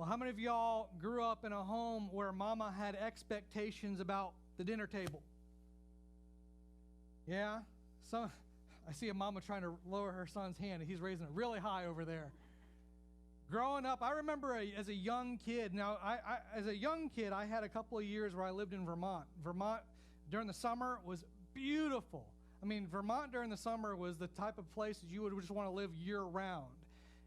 Well, how many of y'all grew up in a home where mama had expectations about the dinner table? Yeah? I see a mama trying to lower her son's hand. He's raising it really high over there. Growing up, I remember as a young kid. Now, as a young kid, I had a couple of years where I lived in Vermont. Vermont, during the summer, was beautiful. I mean, Vermont during the summer was the type of place that you would just want to live year-round.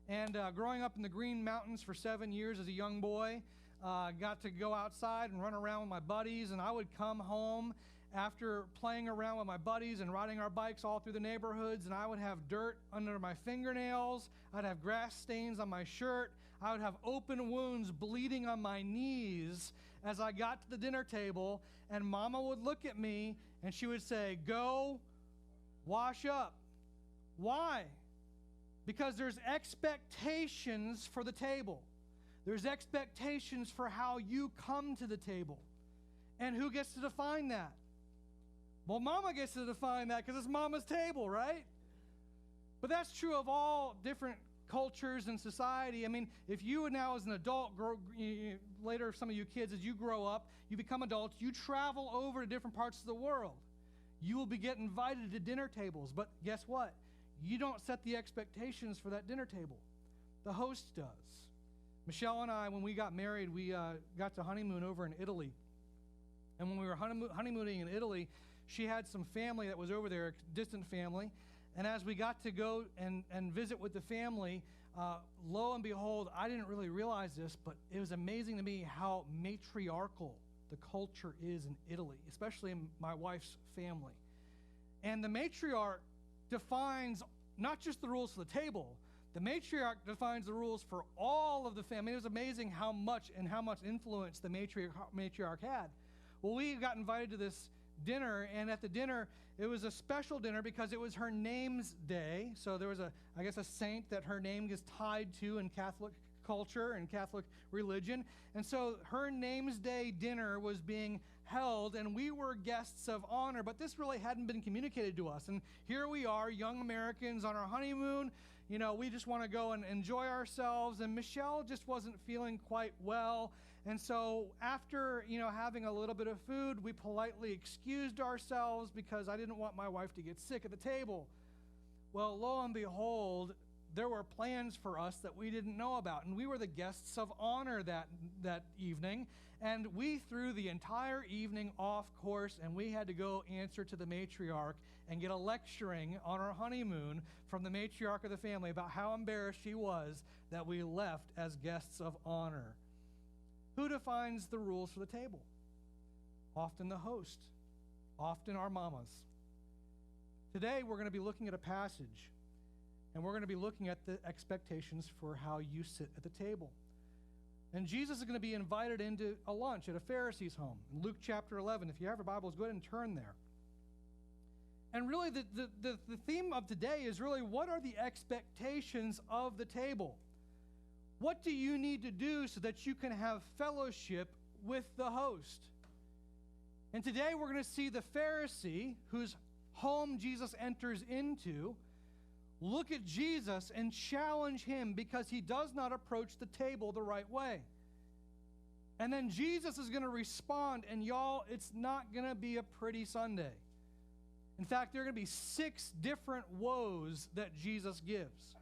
And growing up in the Green Mountains for 7 years as a young boy, got to go outside and run around with my buddies, and I would come home after playing around with my buddies and riding our bikes all through the neighborhoods, and I would have dirt under my fingernails. I'd have grass stains on my shirt. I would have open wounds bleeding on my knees as I got to the dinner table, and Mama would look at me, and she would say, "Go wash up." Why? Because there's expectations for the table. There's expectations for how you come to the table. And who gets to define that? Well, Mama gets to define that because it's Mama's table, right? But that's true of all different cultures and society. I mean, if you now as an adult, later some of you kids, as you grow up, you become adults, you travel over to different parts of the world. You will be getting invited to dinner tables. But guess what? You don't set the expectations for that dinner table. The host does. Michelle and I, when we got married, we got to honeymoon over in Italy. And when we were honeymooning in Italy, she had some family that was over there, a distant family. And as we got to go and visit with the family, lo and behold, I didn't really realize this, but it was amazing to me how matriarchal the culture is in Italy, especially in my wife's family. And the matriarch defines not just the rules for the table, the matriarch defines the rules for all of the family. It was amazing how much influence the matriarch had. Well, we got invited to this dinner, and at the dinner, it was a special dinner because it was her name's day. So there was a saint that her name is tied to in Catholic culture and Catholic religion. And so her name's day dinner was being held, and we were guests of honor, but this really hadn't been communicated to us. And here we are, young Americans on our honeymoon. You know, we just want to go and enjoy ourselves, and Michelle just wasn't feeling quite well. And so after, having a little bit of food, we politely excused ourselves because I didn't want my wife to get sick at the table. Well, lo and behold, there were plans for us that we didn't know about, and we were the guests of honor that evening, and we threw the entire evening off course, and we had to go answer to the matriarch and get a lecturing on our honeymoon from the matriarch of the family about how embarrassed she was that we left as guests of honor. Who defines the rules for the table? Often the host, often our mamas. Today we're going to be looking at a passage, and we're going to be looking at the expectations for how you sit at the table. And Jesus is going to be invited into a lunch at a Pharisee's home. In Luke chapter 11, if you have your Bibles, go ahead and turn there. And really the theme of today is really, what are the expectations of the table? What do you need to do so that you can have fellowship with the host? And today we're going to see the Pharisee, whose home Jesus enters into, look at Jesus and challenge him because he does not approach the table the right way. And then Jesus is going to respond, and y'all, it's not going to be a pretty Sunday. In fact, there are going to be 6 different woes that Jesus gives.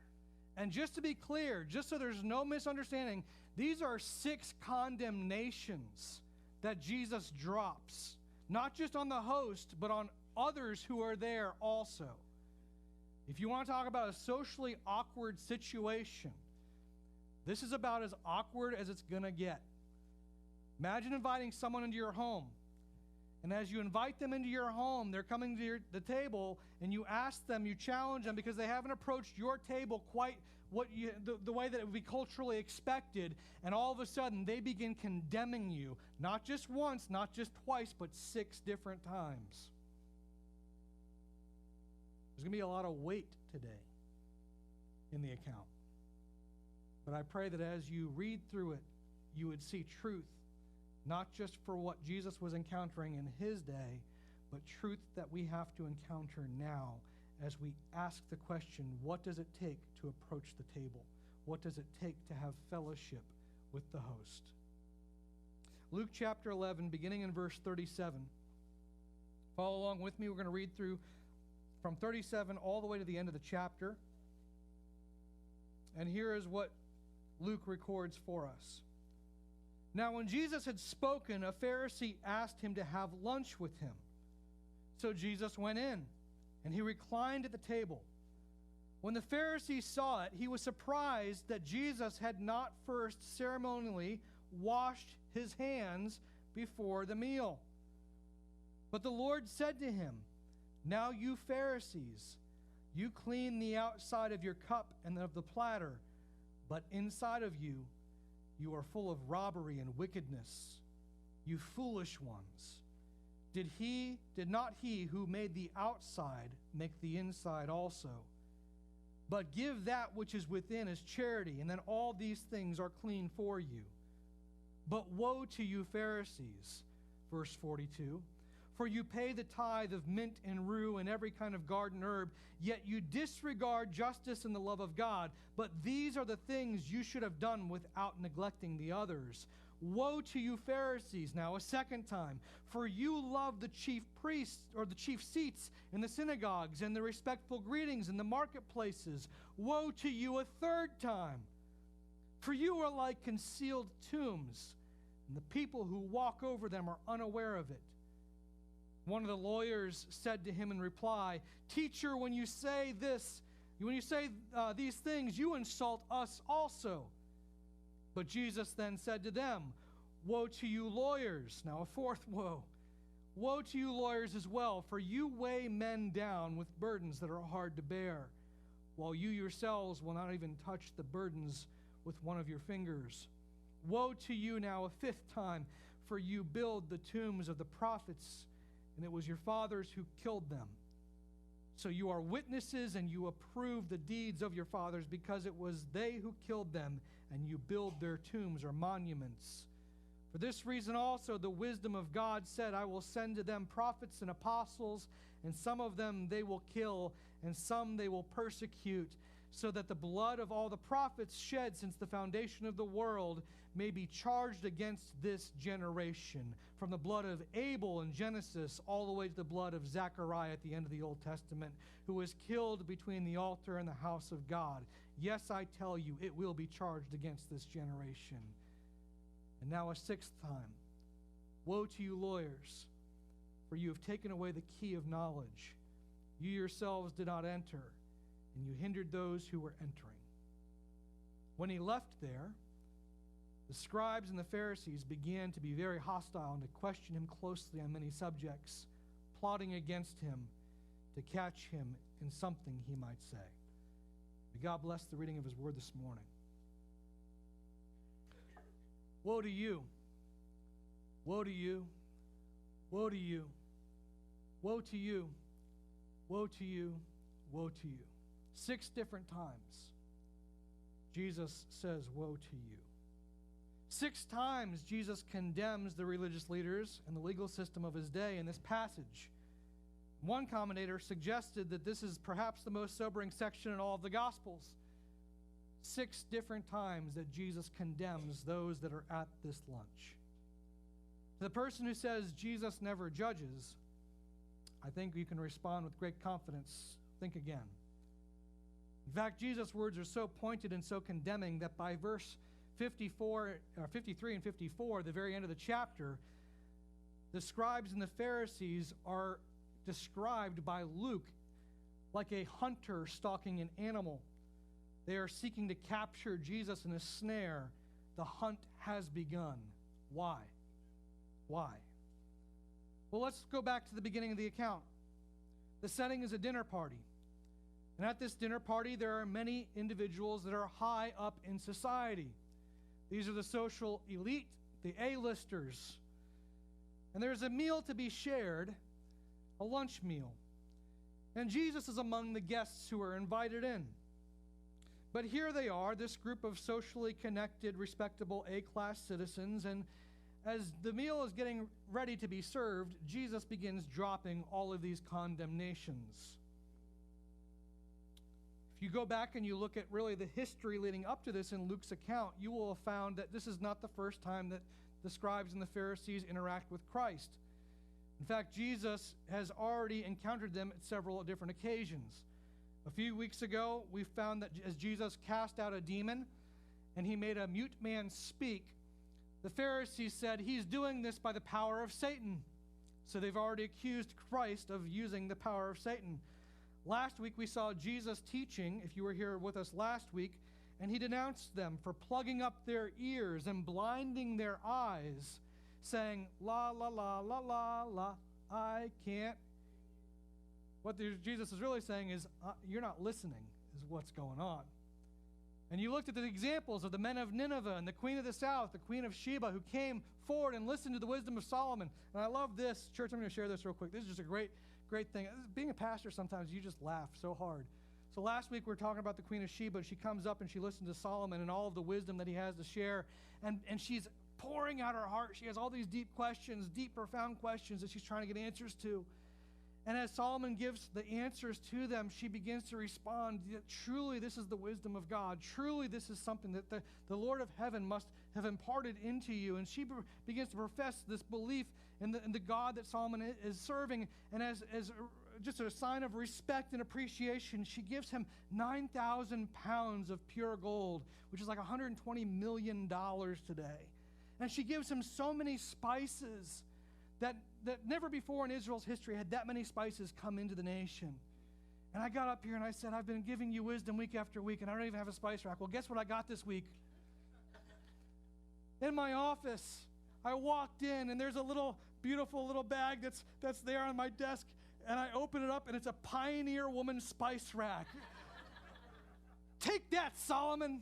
And just to be clear, just so there's no misunderstanding, these are 6 condemnations that Jesus drops, not just on the host, but on others who are there also. If you want to talk about a socially awkward situation, this is about as awkward as it's going to get. Imagine inviting someone into your home. And as you invite them into your home, they're coming to the table, and you ask them, you challenge them because they haven't approached your table quite the way that it would be culturally expected, and all of a sudden they begin condemning you, not just once, not just twice, but 6 different times. There's going to be a lot of weight today in the account. But I pray that as you read through it, you would see truth, not just for what Jesus was encountering in his day, but truth that we have to encounter now as we ask the question, what does it take to approach the table? What does it take to have fellowship with the host. Luke chapter 11, beginning in verse 37. Follow along with me. We're going to read through from 37 all the way to the end of the chapter. And here is what Luke records for us. Now, when Jesus had spoken, a Pharisee asked him to have lunch with him. So Jesus went in, and he reclined at the table. When the Pharisee saw it, he was surprised that Jesus had not first ceremonially washed his hands before the meal. But the Lord said to him, "Now you Pharisees, you clean the outside of your cup and of the platter, but inside of you, you are full of robbery and wickedness. You foolish ones. Did not he who made the outside make the inside also? But give that which is within as charity, and then all these things are clean for you. But woe to you Pharisees," verse 42, "for you pay the tithe of mint and rue and every kind of garden herb, yet you disregard justice and the love of God. But these are the things you should have done without neglecting the others. Woe to you Pharisees," now a second time, "for you love the chief priests or the chief seats in the synagogues and the respectful greetings in the marketplaces. Woe to you a third time, for you are like concealed tombs, and the people who walk over them are unaware of it." One of the lawyers said to him in reply, "Teacher, when you say these things, you insult us also." But Jesus then said to them, "Woe to you lawyers," now a fourth woe, "woe to you lawyers as well, for you weigh men down with burdens that are hard to bear, while you yourselves will not even touch the burdens with one of your fingers. Woe to you now a fifth time, for you build the tombs of the prophets, and it was your fathers who killed them. So you are witnesses, and you approve the deeds of your fathers, because it was they who killed them, and you build their tombs or monuments. For this reason also the wisdom of God said, I will send to them prophets and apostles, and some of them they will kill, and some they will persecute, so that the blood of all the prophets shed since the foundation of the world may be charged against this generation, from the blood of Abel in Genesis all the way to the blood of Zechariah at the end of the Old Testament, who was killed between the altar and the house of God. Yes, I tell you, it will be charged against this generation. And now a sixth time, woe to you lawyers, for you have taken away the key of knowledge. You yourselves did not enter, and you hindered those who were entering. When he left there, the scribes and the Pharisees began to be very hostile and to question him closely on many subjects, plotting against him to catch him in something he might say. May God bless the reading of his word this morning. Woe to you! Woe to you! Woe to you! Woe to you! Woe to you! Woe to you! 6 different times, Jesus says, woe to you. 6 times, Jesus condemns the religious leaders and the legal system of his day in this passage. One commentator suggested that this is perhaps the most sobering section in all of the Gospels. 6 different times that Jesus condemns those that are at this lunch. To the person who says Jesus never judges, I think you can respond with great confidence, think again. In fact, Jesus' words are so pointed and so condemning that by verse 53 and 54, the very end of the chapter, the scribes and the Pharisees are described by Luke like a hunter stalking an animal. They are seeking to capture Jesus in a snare. The hunt has begun. Why? Why? Well, let's go back to the beginning of the account. The setting is a dinner party. And at this dinner party, there are many individuals that are high up in society. These are the social elite, the A-listers. And there's a meal to be shared, a lunch meal. And Jesus is among the guests who are invited in. But here they are, this group of socially connected, respectable A-class citizens, and as the meal is getting ready to be served, Jesus begins dropping all of these condemnations. If you go back and you look at really the history leading up to this in Luke's account, you will have found that this is not the first time that the scribes and the Pharisees interact with Christ. In fact, Jesus has already encountered them at several different occasions. A few weeks ago, we found that as Jesus cast out a demon and he made a mute man speak, the Pharisees said he's doing this by the power of Satan. So they've already accused Christ of using the power of Satan. Last week we saw Jesus teaching, if you were here with us last week, and he denounced them for plugging up their ears and blinding their eyes, saying, la, la, la, la, la, la, I can't. What Jesus is really saying is, you're not listening, is what's going on. And you looked at the examples of the men of Nineveh and the queen of the south, the queen of Sheba, who came forward and listened to the wisdom of Solomon. And I love this. Church, I'm going to share this real quick. This is just a great thing. Being a pastor, sometimes you just laugh so hard. So last week we were talking about the queen of Sheba. She comes up and she listens to Solomon and all of the wisdom that he has to share. And she's pouring out her heart. She has all these deep questions, deep, profound questions that she's trying to get answers to. And as Solomon gives the answers to them, she begins to respond that truly this is the wisdom of God. Truly this is something that the Lord of heaven must have imparted into you. And she begins to profess this belief in the God that Solomon is serving. And as just a sign of respect and appreciation, she gives him 9,000 pounds of pure gold, which is like $120 million today. And she gives him so many spices that never before in Israel's history had that many spices come into the nation. And I got up here and I said, I've been giving you wisdom week after week, and I don't even have a spice rack. Well, guess what I got this week? In my office, I walked in, and there's a little, beautiful little bag that's there on my desk, and I open it up, and it's a Pioneer Woman spice rack. Take that, Solomon.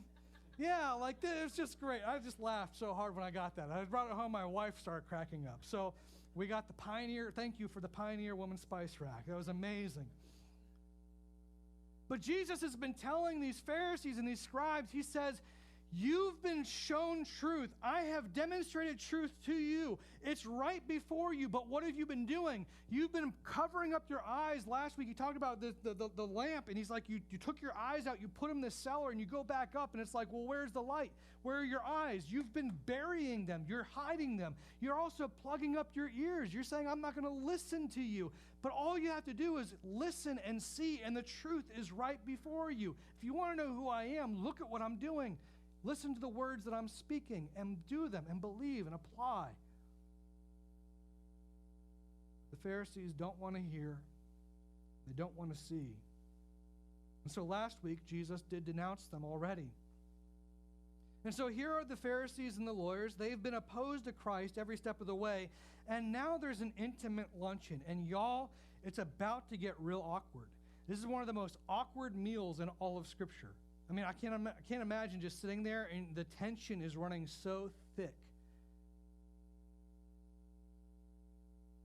Yeah, like this, it's just great. I just laughed so hard when I got that. I brought it home, my wife started cracking up. So we got the Pioneer, thank you for the Pioneer Woman spice rack. That was amazing. But Jesus has been telling these Pharisees and these scribes, he says, you've been shown truth. I have demonstrated truth to you. It's right before you, but what have you been doing? You've been covering up your eyes. Last week he talked about the lamp, and he's like, you took your eyes out, you put them in the cellar, and you go back up, and it's like, well, where's the light? Where are your eyes? You've been burying them. You're hiding them. You're also plugging up your ears. You're saying, I'm not going to listen to you. But all you have to do is listen and see, and the truth is right before you. If you want to know who I am, look at what I'm doing. Listen to the words that I'm speaking and do them and believe and apply. The Pharisees don't want to hear. They don't want to see. And so last week, Jesus did denounce them already. And so here are the Pharisees and the lawyers. They've been opposed to Christ every step of the way. And now there's an intimate luncheon. And y'all, it's about to get real awkward. This is one of the most awkward meals in all of Scripture. I mean, I can't imagine just sitting there and the tension is running so thick.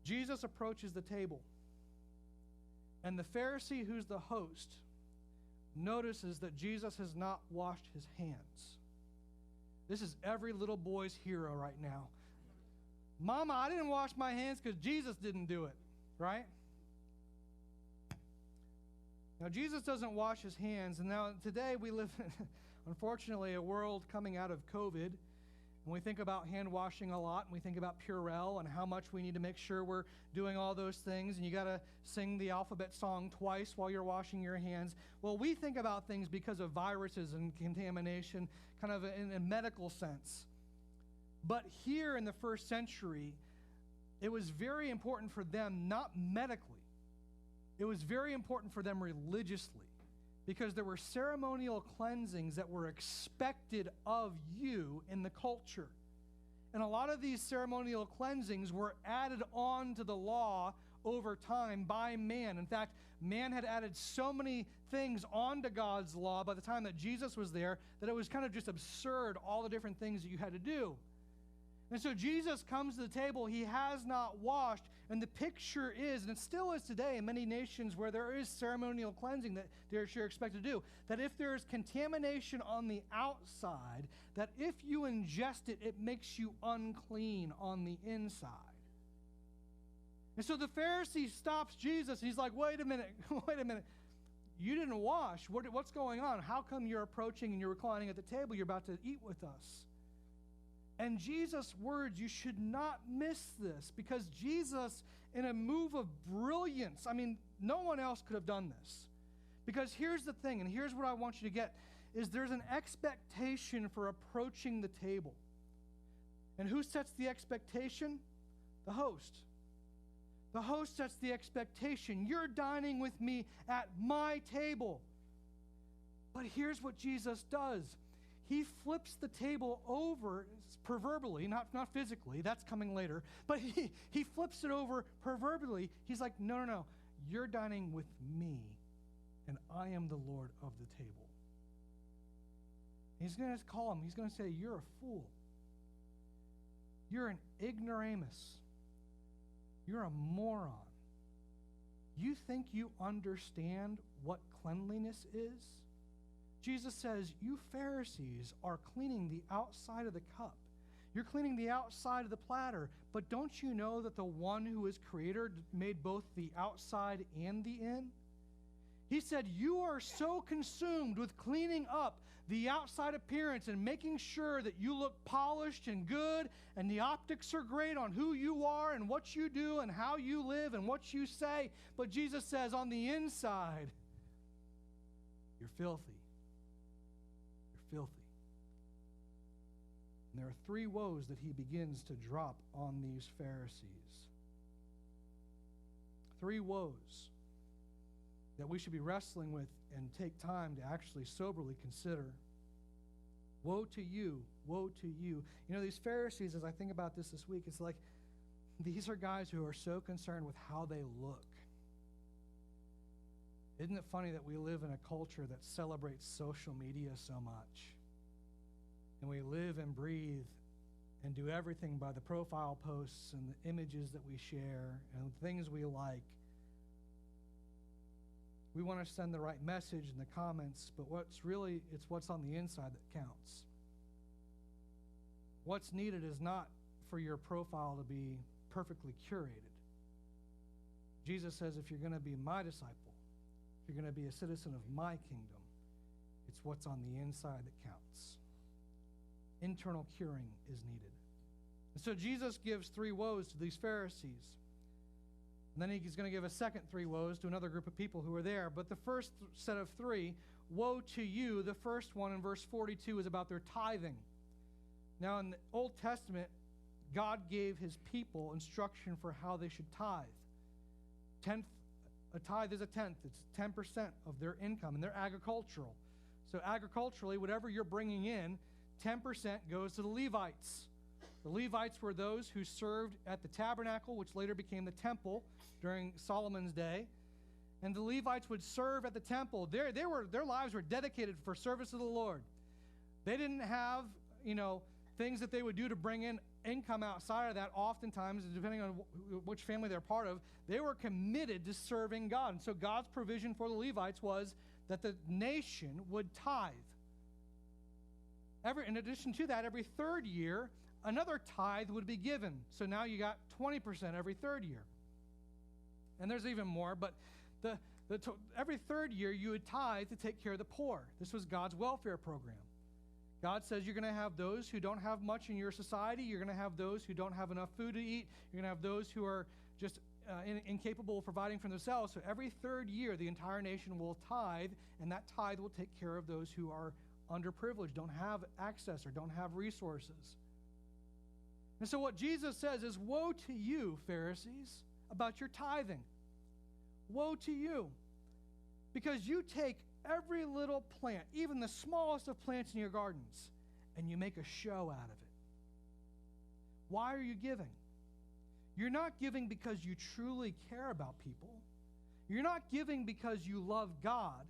Jesus approaches the table, and the Pharisee who's the host notices that Jesus has not washed his hands. This is every little boy's hero right now. Mama, I didn't wash my hands because Jesus didn't do it, right? Now, Jesus doesn't wash his hands, and now today we live in, unfortunately, a world coming out of COVID, and we think about hand washing a lot, and we think about Purell and how much we need to make sure we're doing all those things, and you got to sing the alphabet song twice while you're washing your hands. Well, we think about things because of viruses and contamination, kind of in a medical sense. But here in the first century, it was very important for them, not medically. It was very important for them religiously, because there were ceremonial cleansings that were expected of you in the culture. And a lot of these ceremonial cleansings were added on to the law over time by man. In fact, man had added so many things onto God's law by the time that Jesus was there that it was kind of just absurd, all the different things that you had to do. And so Jesus comes to the table, he has not washed, and the picture is, and it still is today in many nations where there is ceremonial cleansing that they're expected to do, that if there is contamination on the outside, that if you ingest it, it makes you unclean on the inside. And so the Pharisee stops Jesus, and he's like, wait a minute. you didn't wash. What's going on? How come you're approaching and you're reclining at the table? You're about to eat with us. And Jesus' words, you should not miss this, because Jesus, in a move of brilliance, I mean, no one else could have done this. Because here's the thing, and here's what I want you to get, is there's an expectation for approaching the table. And who sets the expectation? The host. The host sets the expectation. You're dining with me at my table. But here's what Jesus does. He flips the table over, proverbially, not physically, that's coming later, but he flips it over proverbially. He's like, no, you're dining with me, and I am the Lord of the table. He's going to call him, he's going to say, you're a fool. You're an ignoramus. You're a moron. You think you understand what cleanliness is? Jesus says, you Pharisees are cleaning the outside of the cup. You're cleaning the outside of the platter. But don't you know that the one who is creator made both the outside and the in? He said, you are so consumed with cleaning up the outside appearance and making sure that you look polished and good and the optics are great on who you are and what you do and how you live and what you say. But Jesus says, on the inside, you're filthy. You're filthy. And there are three woes that he begins to drop on these Pharisees. Three woes that we should be wrestling with and take time to actually soberly consider. Woe to you, woe to you. You know, these Pharisees, as I think about this week, it's like these are guys who are so concerned with how they look. Isn't it funny that we live in a culture that celebrates social media so much? And we live and breathe and do everything by the profile posts and the images that we share and the things we like. We want to send the right message in the comments, but it's what's on the inside that counts. What's needed is not for your profile to be perfectly curated. Jesus says, if you're going to be my disciple, if you're going to be a citizen of my kingdom, it's what's on the inside that counts. Internal curing is needed. And so Jesus gives three woes to these Pharisees. And then he's going to give a second three woes to another group of people who are there. But the first set of three, woe to you, the first one in verse 42 is about their tithing. Now in the Old Testament, God gave his people instruction for how they should tithe. A tithe is a tenth. It's 10% of their income, and they're agricultural. So agriculturally, whatever you're bringing in, 10% goes to the Levites. The Levites were those who served at the tabernacle, which later became the temple during Solomon's day. And the Levites would serve at the temple. Their lives were dedicated for service of the Lord. They didn't have, things that they would do to bring in income outside of that. Oftentimes, depending on which family they're part of, they were committed to serving God. And so God's provision for the Levites was that the nation would tithe. In addition to that, every third year, another tithe would be given. So now you got 20% every third year. And there's even more, but every third year you would tithe to take care of the poor. This was God's welfare program. God says you're going to have those who don't have much in your society. You're going to have those who don't have enough food to eat. You're going to have those who are just incapable of providing for themselves. So every third year, the entire nation will tithe, and that tithe will take care of those who are underprivileged, don't have access, or don't have resources. And so what Jesus says is, woe to you, Pharisees, about your tithing. Woe to you. Because you take every little plant, even the smallest of plants in your gardens, and you make a show out of it. Why are you giving? You're not giving because you truly care about people. You're not giving because you love God.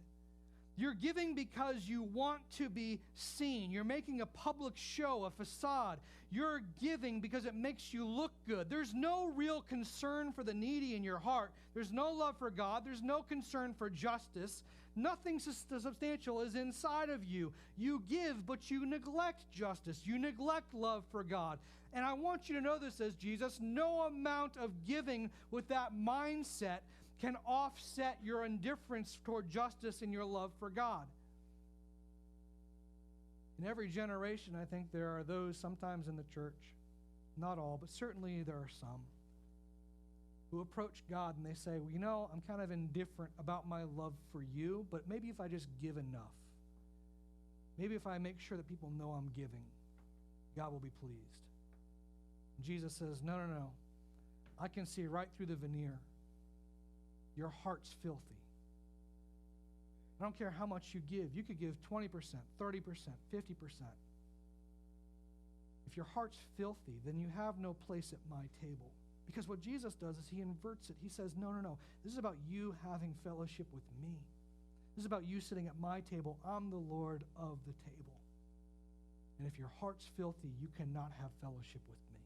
You're giving because you want to be seen. You're making a public show, a facade. You're giving because it makes you look good. There's no real concern for the needy in your heart. There's no love for God. There's no concern for justice. Nothing substantial is inside of you. You give, but you neglect justice. You neglect love for God. And I want you to know this, says Jesus, no amount of giving with that mindset can offset your indifference toward justice and your love for God. In every generation, I think there are those sometimes in the church, not all, but certainly there are some, who approach God and they say, well, you know, I'm kind of indifferent about my love for you, but maybe if I just give enough, maybe if I make sure that people know I'm giving, God will be pleased. And Jesus says, no, no, no. I can see right through the veneer. Your heart's filthy. I don't care how much you give. You could give 20%, 30%, 50%. If your heart's filthy, then you have no place at my table. Because what Jesus does is he inverts it. He says, no, no, no. This is about you having fellowship with me. This is about you sitting at my table. I'm the Lord of the table. And if your heart's filthy, you cannot have fellowship with me.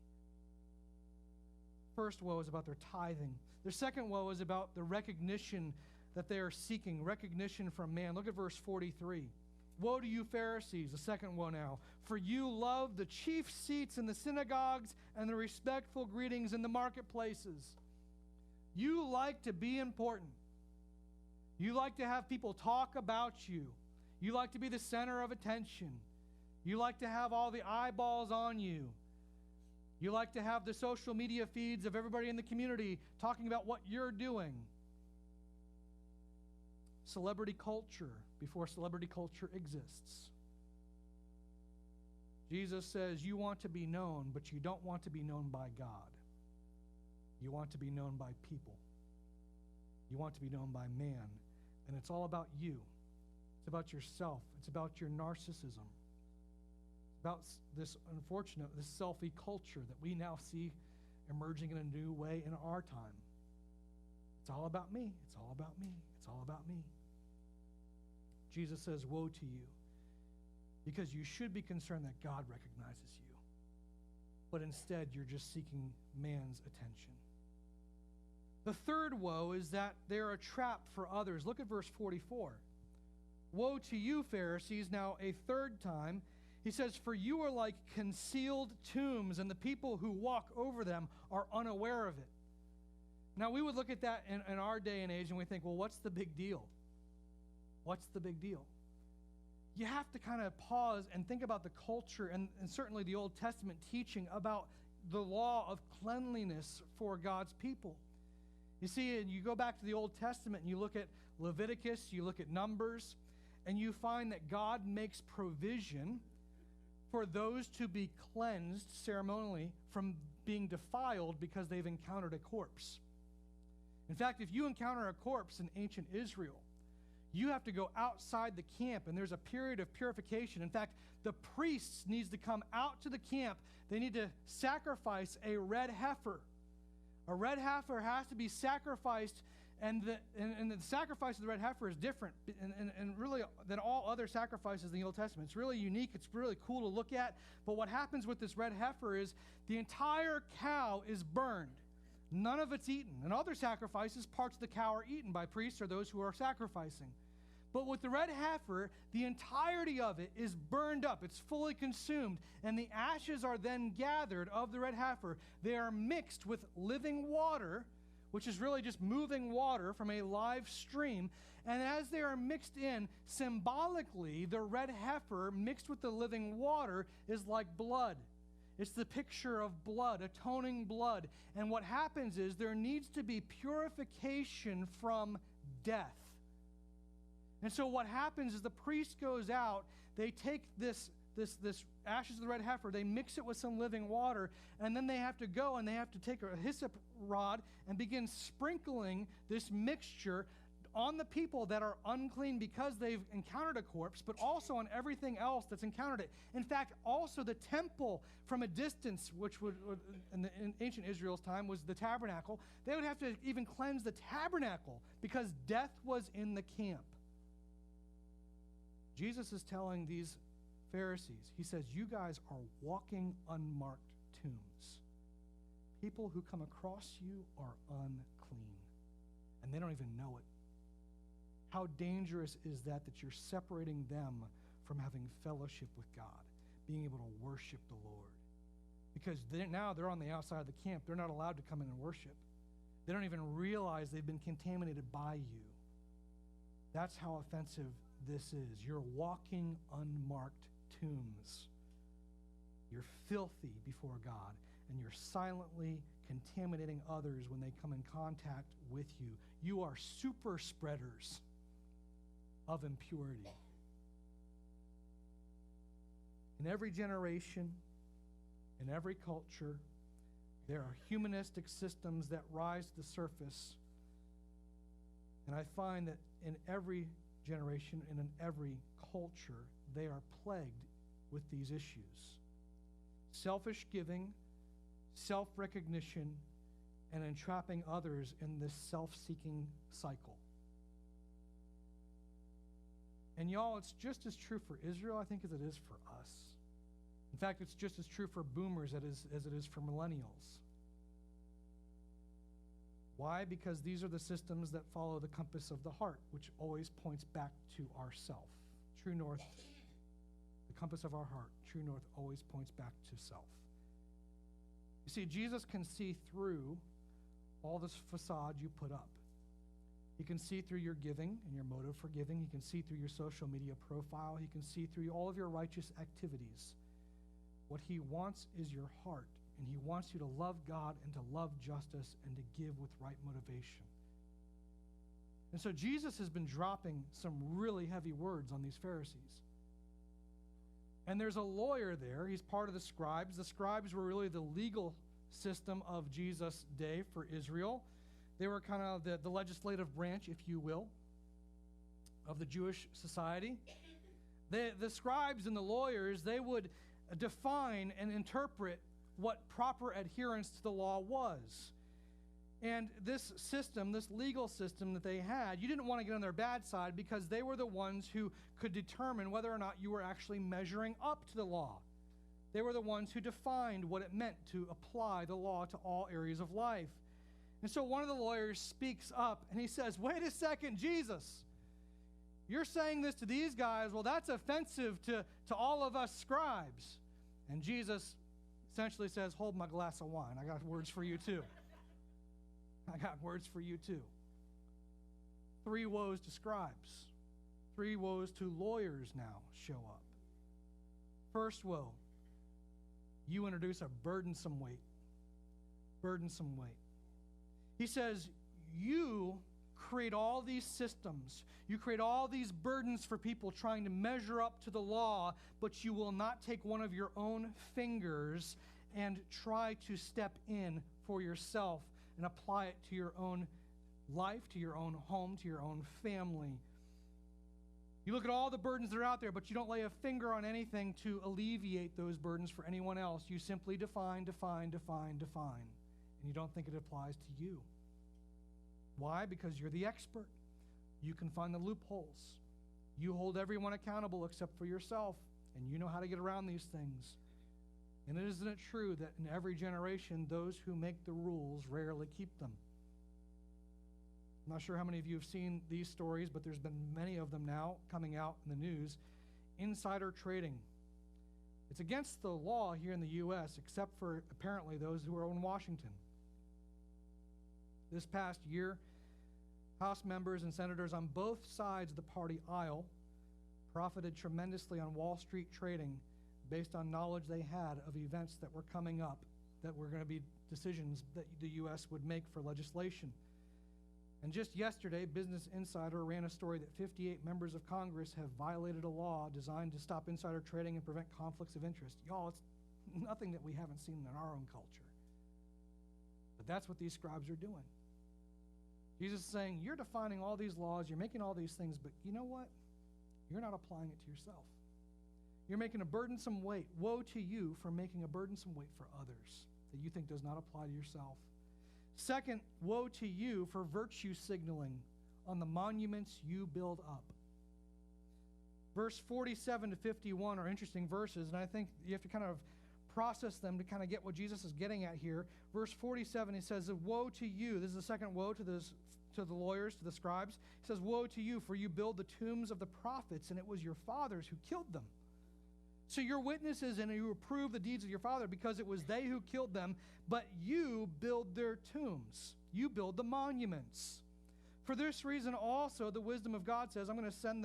First woe is about their tithing. Their second woe is about the recognition that they are seeking, recognition from man. Look at verse 43. Woe to you, Pharisees, the second woe now, for you love the chief seats in the synagogues and the respectful greetings in the marketplaces. You like to be important. You like to have people talk about you. You like to be the center of attention. You like to have all the eyeballs on you. You like to have the social media feeds of everybody in the community talking about what you're doing. Celebrity culture before celebrity culture exists. Jesus says you want to be known, but you don't want to be known by God. You want to be known by people. You want to be known by man. And it's all about you. It's about yourself. It's about your narcissism. It's about this unfortunate, this selfie culture that we now see emerging in a new way in our time. It's all about me. It's all about me. It's all about me. Jesus says, woe to you, because you should be concerned that God recognizes you. But instead, you're just seeking man's attention. The third woe is that they're a trap for others. Look at verse 44. Woe to you, Pharisees, now a third time. He says, for you are like concealed tombs, and the people who walk over them are unaware of it. Now, we would look at that in our day and age, and we think, well, what's the big deal? What's the big deal? You have to kind of pause and think about the culture and certainly the Old Testament teaching about the law of cleanliness for God's people. You see, you go back to the Old Testament and you look at Leviticus, you look at Numbers, and you find that God makes provision for those to be cleansed ceremonially from being defiled because they've encountered a corpse. In fact, if you encounter a corpse in ancient Israel, you have to go outside the camp, and there's a period of purification. In fact, the priests needs to come out to the camp. They need to sacrifice a red heifer. A red heifer has to be sacrificed, and the sacrifice of the red heifer is different and really than all other sacrifices in the Old Testament. It's really unique. It's really cool to look at. But what happens with this red heifer is the entire cow is burned. None of it's eaten. In other sacrifices, parts of the cow are eaten by priests or those who are sacrificing. But with the red heifer, the entirety of it is burned up. It's fully consumed. And the ashes are then gathered of the red heifer. They are mixed with living water, which is really just moving water from a live stream. And as they are mixed in, symbolically, the red heifer mixed with the living water is like blood. It's the picture of blood, atoning blood. And what happens is there needs to be purification from death. And so what happens is the priest goes out, they take this ashes of the red heifer, they mix it with some living water, and then they have to go and they have to take a hyssop rod and begin sprinkling this mixture on the people that are unclean because they've encountered a corpse, but also on everything else that's encountered it. In fact, also the temple from a distance, which would, in ancient Israel's time, was the tabernacle. They would have to even cleanse the tabernacle because death was in the camp. Jesus is telling these Pharisees, he says, you guys are walking unmarked tombs. People who come across you are unclean, and they don't even know it. How dangerous is that you're separating them from having fellowship with God, being able to worship the Lord? Because now they're on the outside of the camp. They're not allowed to come in and worship. They don't even realize they've been contaminated by you. That's how offensive this is. You're walking unmarked tombs. You're filthy before God, and you're silently contaminating others when they come in contact with you. You are super spreaders of impurity. In every generation, in every culture, there are humanistic systems that rise to the surface. And I find that in every generation and in every culture, they are plagued with these issues. Selfish giving, self-recognition, and entrapping others in this self-seeking cycle. And y'all, it's just as true for Israel, I think, as it is for us. In fact, it's just as true for boomers as it is for millennials. Why? Because these are the systems that follow the compass of the heart, which always points back to ourself. True north, the compass of our heart, true north always points back to self. You see, Jesus can see through all this facade you put up. He can see through your giving and your motive for giving. He can see through your social media profile. He can see through all of your righteous activities. What he wants is your heart, and he wants you to love God and to love justice and to give with right motivation. And so Jesus has been dropping some really heavy words on these Pharisees. And there's a lawyer there. He's part of the Scribes. The Scribes were really the legal system of Jesus' day for Israel. They were kind of the legislative branch, if you will, of the Jewish society. The Scribes and the lawyers, they would define and interpret what proper adherence to the law was. And this system, this legal system that they had, you didn't want to get on their bad side because they were the ones who could determine whether or not you were actually measuring up to the law. They were the ones who defined what it meant to apply the law to all areas of life. And so one of the lawyers speaks up and he says, "Wait a second, Jesus. You're saying this to these guys. Well, that's offensive to all of us scribes." And Jesus essentially says, "Hold my glass of wine. I got words for you too. I got words for you too." 3 woes to scribes. 3 woes to lawyers now show up. First woe, you introduce a burdensome weight. Burdensome weight. He says, you create all these systems. You create all these burdens for people trying to measure up to the law, but you will not take one of your own fingers and try to step in for yourself and apply it to your own life, to your own home, to your own family. You look at all the burdens that are out there, but you don't lay a finger on anything to alleviate those burdens for anyone else. You simply define, and you don't think it applies to you. Why? Because you're the expert. You can find the loopholes. You hold everyone accountable except for yourself, and you know how to get around these things. And isn't it true that in every generation, those who make the rules rarely keep them? I'm not sure how many of you have seen these stories, but there's been many of them now coming out in the news. Insider trading. It's against the law here in the U.S., except for apparently those who are in Washington. This past year, House members and senators on both sides of the party aisle profited tremendously on Wall Street trading based on knowledge they had of events that were coming up that were going to be decisions that the U.S. would make for legislation. And just yesterday, Business Insider ran a story that 58 members of Congress have violated a law designed to stop insider trading and prevent conflicts of interest. Y'all, it's nothing that we haven't seen in our own culture. But that's what these scribes are doing. Jesus is saying, you're defining all these laws, you're making all these things, but you know what? You're not applying it to yourself. You're making a burdensome weight. Woe to you for making a burdensome weight for others that you think does not apply to yourself. Second, woe to you for virtue signaling on the monuments you build up. Verse 47 to 51 are interesting verses, and I think you have to kind of process them to kind of get what Jesus is getting at here. Verse 47, he says, woe to you. This is the second woe to the lawyers, to the scribes. He says, woe to you, for you build the tombs of the prophets, and it was your fathers who killed them. So you're witnesses and you approve the deeds of your father because it was they who killed them, but you build their tombs. You build the monuments. For this reason also the wisdom of God says, I'm going to send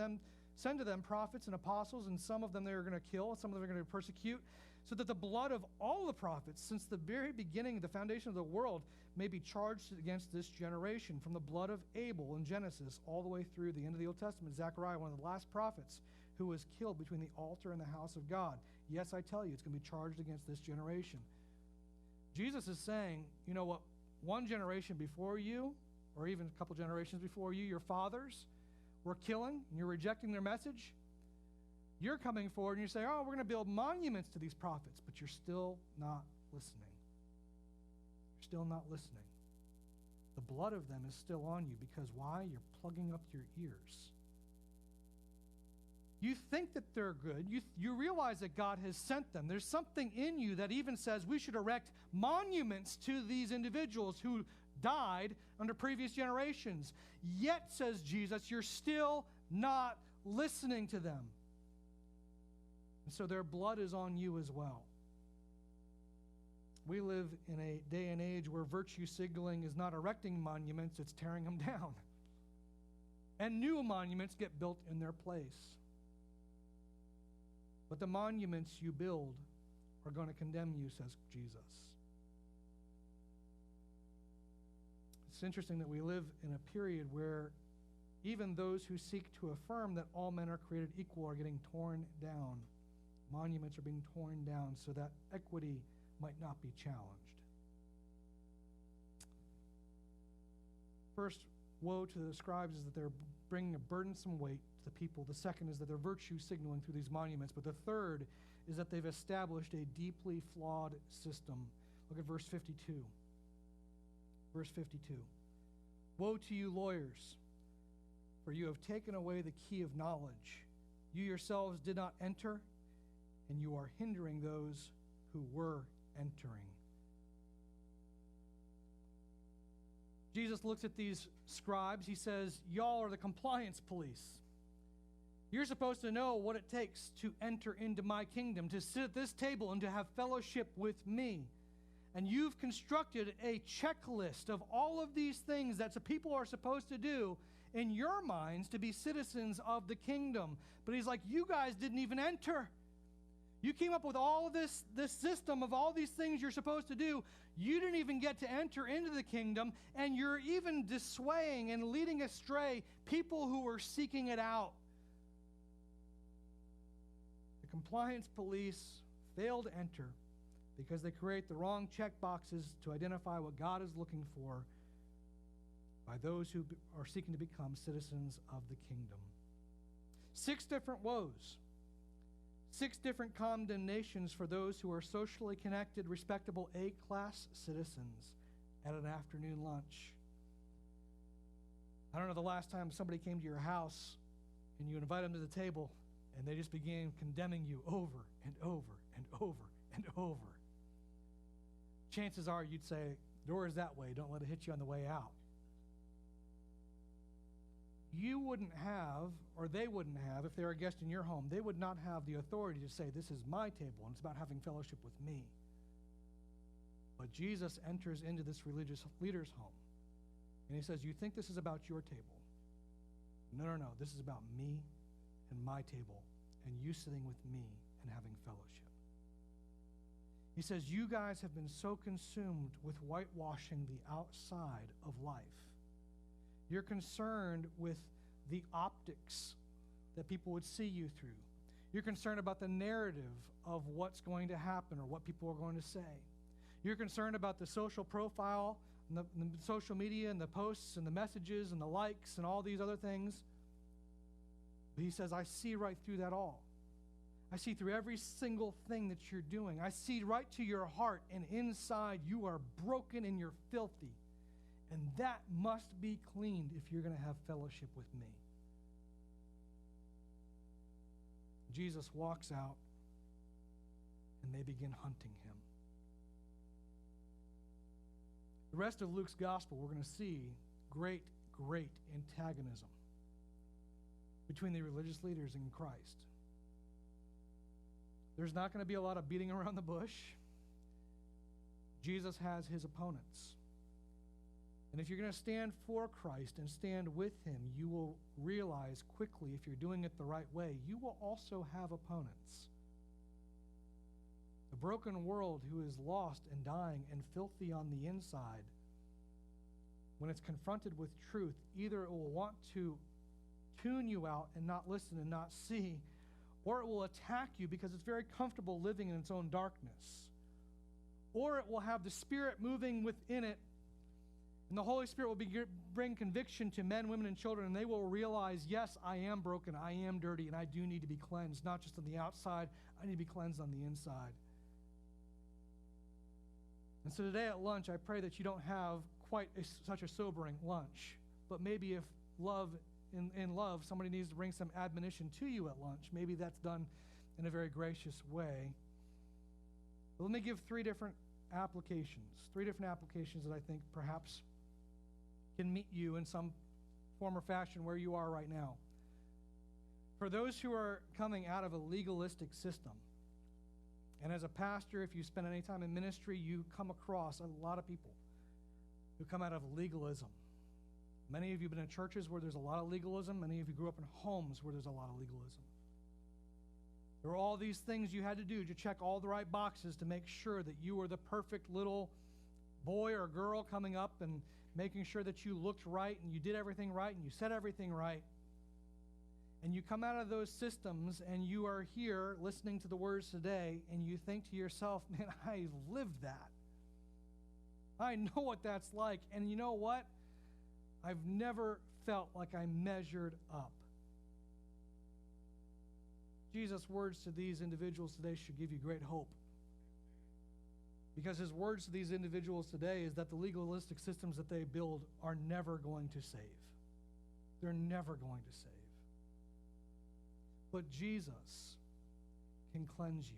to them prophets and apostles, and some of them they are going to kill, and some of them are going to persecute, so that the blood of all the prophets, since the very beginning of the foundation of the world, may be charged against this generation, from the blood of Abel in Genesis all the way through the end of the Old Testament. Zechariah, one of the last prophets, who was killed between the altar and the house of God. Yes, I tell you, it's going to be charged against this generation. Jesus is saying, you know what, one generation before you, or even a couple generations before you, your fathers were killing, and you're rejecting their message. You're coming forward and you say, oh, we're going to build monuments to these prophets, but you're still not listening. You're still not listening. The blood of them is still on you because why? You're plugging up your ears. You think that they're good. You realize that God has sent them. There's something in you that even says we should erect monuments to these individuals who died under previous generations. Yet, says Jesus, you're still not listening to them. And so their blood is on you as well. We live in a day and age where virtue signaling is not erecting monuments, it's tearing them down. And new monuments get built in their place. But the monuments you build are going to condemn you, says Jesus. It's interesting that we live in a period where even those who seek to affirm that all men are created equal are getting torn down. Monuments are being torn down so that equity might not be challenged. First, woe to the scribes is that they're bringing a burdensome weight to the people. The second is that they're virtue signaling through these monuments. But the third is that they've established a deeply flawed system. Look at verse 52. Verse 52. Woe to you, lawyers, for you have taken away the key of knowledge. You yourselves did not enter, and you are hindering those who were entering. Jesus looks at these scribes. He says, y'all are the compliance police. You're supposed to know what it takes to enter into my kingdom, to sit at this table and to have fellowship with me. And you've constructed a checklist of all of these things that the people are supposed to do in your minds to be citizens of the kingdom. But he's like, you guys didn't even enter. You came up with all of this system of all these things you're supposed to do. You didn't even get to enter into the kingdom, and you're even dissuading and leading astray people who were seeking it out. The compliance police fail to enter because they create the wrong check boxes to identify what God is looking for by those who are seeking to become citizens of the kingdom. 6 different woes. 6 different condemnations for those who are socially connected, respectable A-class citizens at an afternoon lunch. I don't know the last time somebody came to your house and you invite them to the table and they just began condemning you over and over and over and over. Chances are you'd say, door is that way, don't let it hit you on the way out. You wouldn't have, or they wouldn't have, if they were a guest in your home, they would not have the authority to say, this is my table, and it's about having fellowship with me. But Jesus enters into this religious leader's home, and he says, you think this is about your table? No, this is about me and my table, and you sitting with me and having fellowship. He says, you guys have been so consumed with whitewashing the outside of life. You're concerned with the optics that people would see you through. You're concerned about the narrative of what's going to happen or what people are going to say. You're concerned about the social profile and the social media and the posts and the messages and the likes and all these other things. But he says, I see right through that all. I see through every single thing that you're doing. I see right to your heart, and inside you are broken and you're filthy. And that must be cleaned if you're going to have fellowship with me. Jesus walks out, and they begin hunting him. The rest of Luke's gospel, we're going to see great antagonism between the religious leaders and Christ. There's not going to be a lot of beating around the bush. Jesus has his opponents. And if you're going to stand for Christ and stand with him, you will realize quickly, if you're doing it the right way, you will also have opponents. The broken world who is lost and dying and filthy on the inside, when it's confronted with truth, either it will want to tune you out and not listen and not see, or it will attack you because it's very comfortable living in its own darkness. Or it will have the Spirit moving within it, and the Holy Spirit will bring conviction to men, women, and children, and they will realize, yes, I am broken, I am dirty, and I do need to be cleansed, not just on the outside, I need to be cleansed on the inside. And so today at lunch, I pray that you don't have quite such a sobering lunch, but maybe if in love, somebody needs to bring some admonition to you at lunch. Maybe that's done in a very gracious way. But let me give three different applications that I think perhaps can meet you in some form or fashion where you are right now. For those who are coming out of a legalistic system, and as a pastor, if you spend any time in ministry, you come across a lot of people who come out of legalism. Many of you have been in churches where there's a lot of legalism. Many of you grew up in homes where there's a lot of legalism. There were all these things you had to do to check all the right boxes to make sure that you were the perfect little boy or girl coming up and making sure that you looked right and you did everything right and you said everything right. And you come out of those systems and you are here listening to the words today and you think to yourself, man, I lived that. I know what that's like. And you know what? I've never felt like I measured up. Jesus' words to these individuals today should give you great hope. Because his words to these individuals today is that the legalistic systems that they build are never going to save. They're never going to save. But Jesus can cleanse you.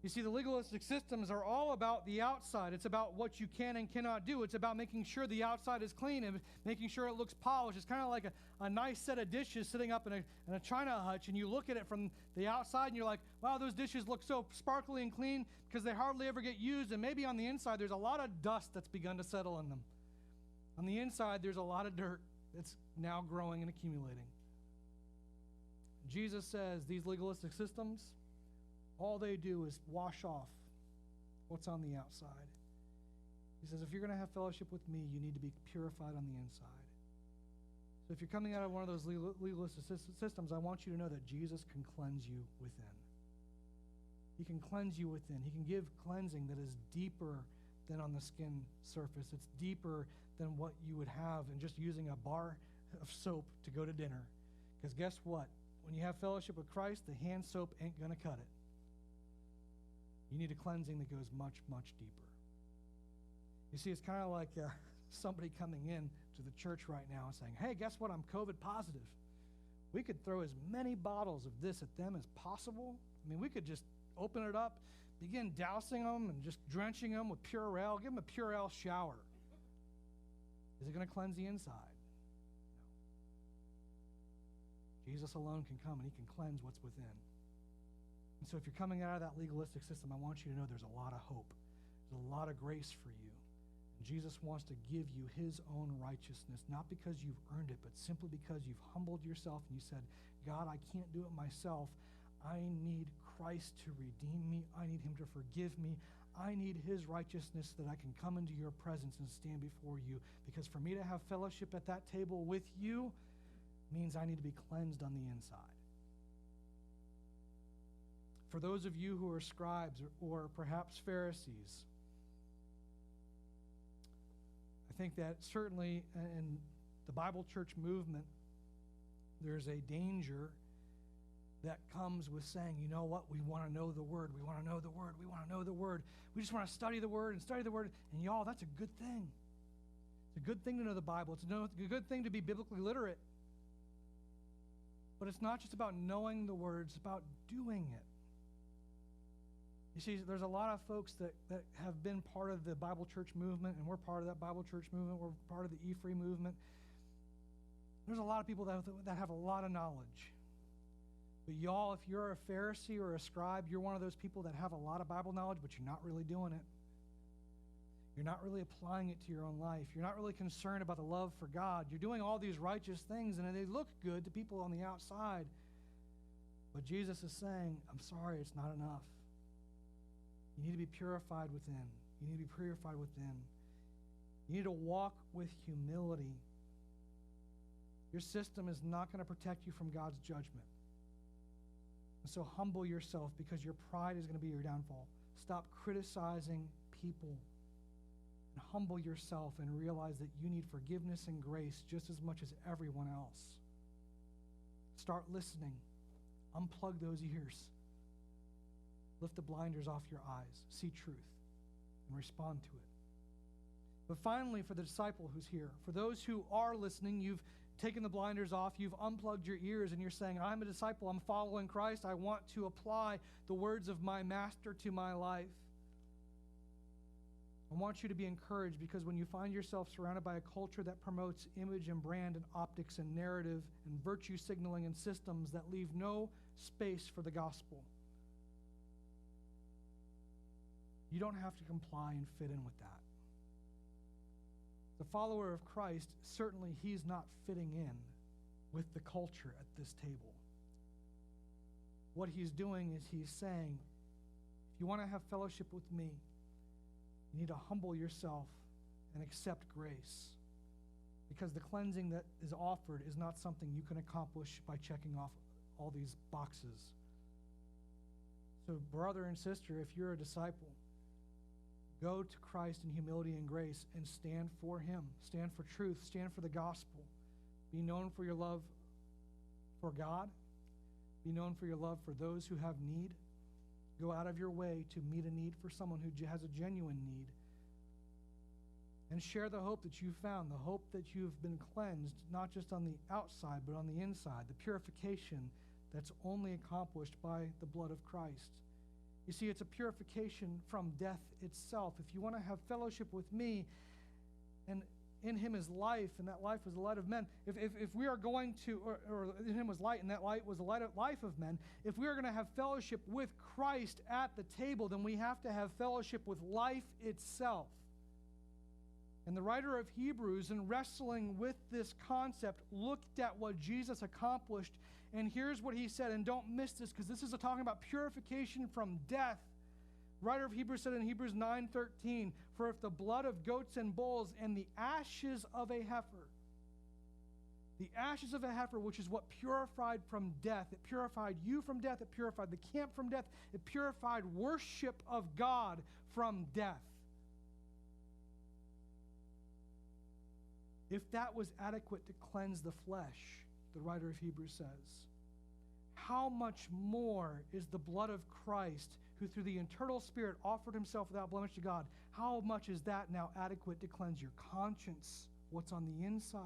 You see, the legalistic systems are all about the outside. It's about what you can and cannot do. It's about making sure the outside is clean and making sure it looks polished. It's kind of like a nice set of dishes sitting up in a china hutch, and you look at it from the outside, and you're like, wow, those dishes look so sparkly and clean because they hardly ever get used, and maybe on the inside there's a lot of dust that's begun to settle in them. On the inside, there's a lot of dirt that's now growing and accumulating. Jesus says these legalistic systems, all they do is wash off what's on the outside. He says, if you're going to have fellowship with me, you need to be purified on the inside. So if you're coming out of one of those legalistic systems, I want you to know that Jesus can cleanse you within. He can cleanse you within. He can give cleansing that is deeper than on the skin surface. It's deeper than what you would have in just using a bar of soap to go to dinner. Because guess what? When you have fellowship with Christ, the hand soap ain't going to cut it. You need a cleansing that goes much, much deeper. You see, it's kind of like somebody coming in to the church right now and saying, hey, guess what? I'm COVID positive. We could throw as many bottles of this at them as possible. I mean, we could just open it up, begin dousing them and just drenching them with Purell. Give them a Purell shower. Is it going to cleanse the inside? No. Jesus alone can come and he can cleanse what's within. And so if you're coming out of that legalistic system, I want you to know there's a lot of hope. There's a lot of grace for you. And Jesus wants to give you his own righteousness, not because you've earned it, but simply because you've humbled yourself and you said, God, I can't do it myself. I need Christ to redeem me. I need him to forgive me. I need his righteousness that I can come into your presence and stand before you. Because for me to have fellowship at that table with you means I need to be cleansed on the inside. For those of you who are scribes or perhaps Pharisees, I think that certainly in the Bible church movement, there's a danger that comes with saying, you know what, we want to know the Word, we want to know the Word, we want to know the Word. We just want to study the Word and study the Word. And y'all, that's a good thing. It's a good thing to know the Bible. It's a good thing to be biblically literate. But it's not just about knowing the Word, it's about doing it. You see, there's a lot of folks that have been part of the Bible church movement, and we're part of that Bible church movement. We're part of the E-Free movement. There's a lot of people that have a lot of knowledge. But y'all, if you're a Pharisee or a scribe, you're one of those people that have a lot of Bible knowledge, but you're not really doing it. You're not really applying it to your own life. You're not really concerned about the love for God. You're doing all these righteous things, and they look good to people on the outside. But Jesus is saying, I'm sorry, it's not enough. You need to be purified within. You need to be purified within. You need to walk with humility. Your system is not going to protect you from God's judgment. And so humble yourself, because your pride is going to be your downfall. Stop criticizing people. And humble yourself and realize that you need forgiveness and grace just as much as everyone else. Start listening. Unplug those ears. Lift the blinders off your eyes. See truth and respond to it. But finally, for the disciple who's here, for those who are listening, you've taken the blinders off, you've unplugged your ears, and you're saying, I'm a disciple, I'm following Christ, I want to apply the words of my master to my life. I want you to be encouraged, because when you find yourself surrounded by a culture that promotes image and brand and optics and narrative and virtue signaling and systems that leave no space for the gospel, you don't have to comply and fit in with that. The follower of Christ, certainly he's not fitting in with the culture at this table. What he's doing is he's saying, if you want to have fellowship with me, you need to humble yourself and accept grace, because the cleansing that is offered is not something you can accomplish by checking off all these boxes. So brother and sister, if you're a disciple, go to Christ in humility and grace and stand for him. Stand for truth. Stand for the gospel. Be known for your love for God. Be known for your love for those who have need. Go out of your way to meet a need for someone who has a genuine need. And share the hope that you found, the hope that you've been cleansed, not just on the outside, but on the inside, the purification that's only accomplished by the blood of Christ. You see, it's a purification from death itself. If you want to have fellowship with me, and in him is life, and that life was the light of men. If we are going to, or in him was light, and that light was the life of men, if we are going to have fellowship with Christ at the table, then we have to have fellowship with life itself. And the writer of Hebrews, in wrestling with this concept, looked at what Jesus accomplished. And here's what he said, and don't miss this, because this is talking about purification from death. The writer of Hebrews said in Hebrews 9:13, for if the blood of goats and bulls and the ashes of a heifer, which is what purified from death, it purified you from death, it purified the camp from death, it purified worship of God from death. If that was adequate to cleanse the flesh, the writer of Hebrews says, how much more is the blood of Christ, who through the eternal Spirit offered himself without blemish to God, how much is that now adequate to cleanse your conscience, what's on the inside?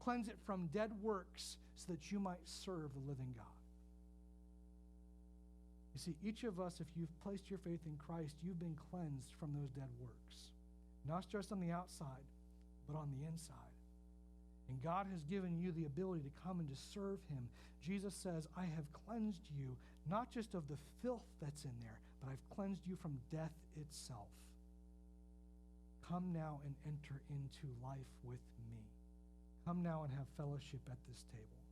Cleanse it from dead works so that you might serve the living God. You see, each of us, if you've placed your faith in Christ, you've been cleansed from those dead works. Not just on the outside, but on the inside. And God has given you the ability to come and to serve him. Jesus says, I have cleansed you, not just of the filth that's in there, but I've cleansed you from death itself. Come now and enter into life with me. Come now and have fellowship at this table.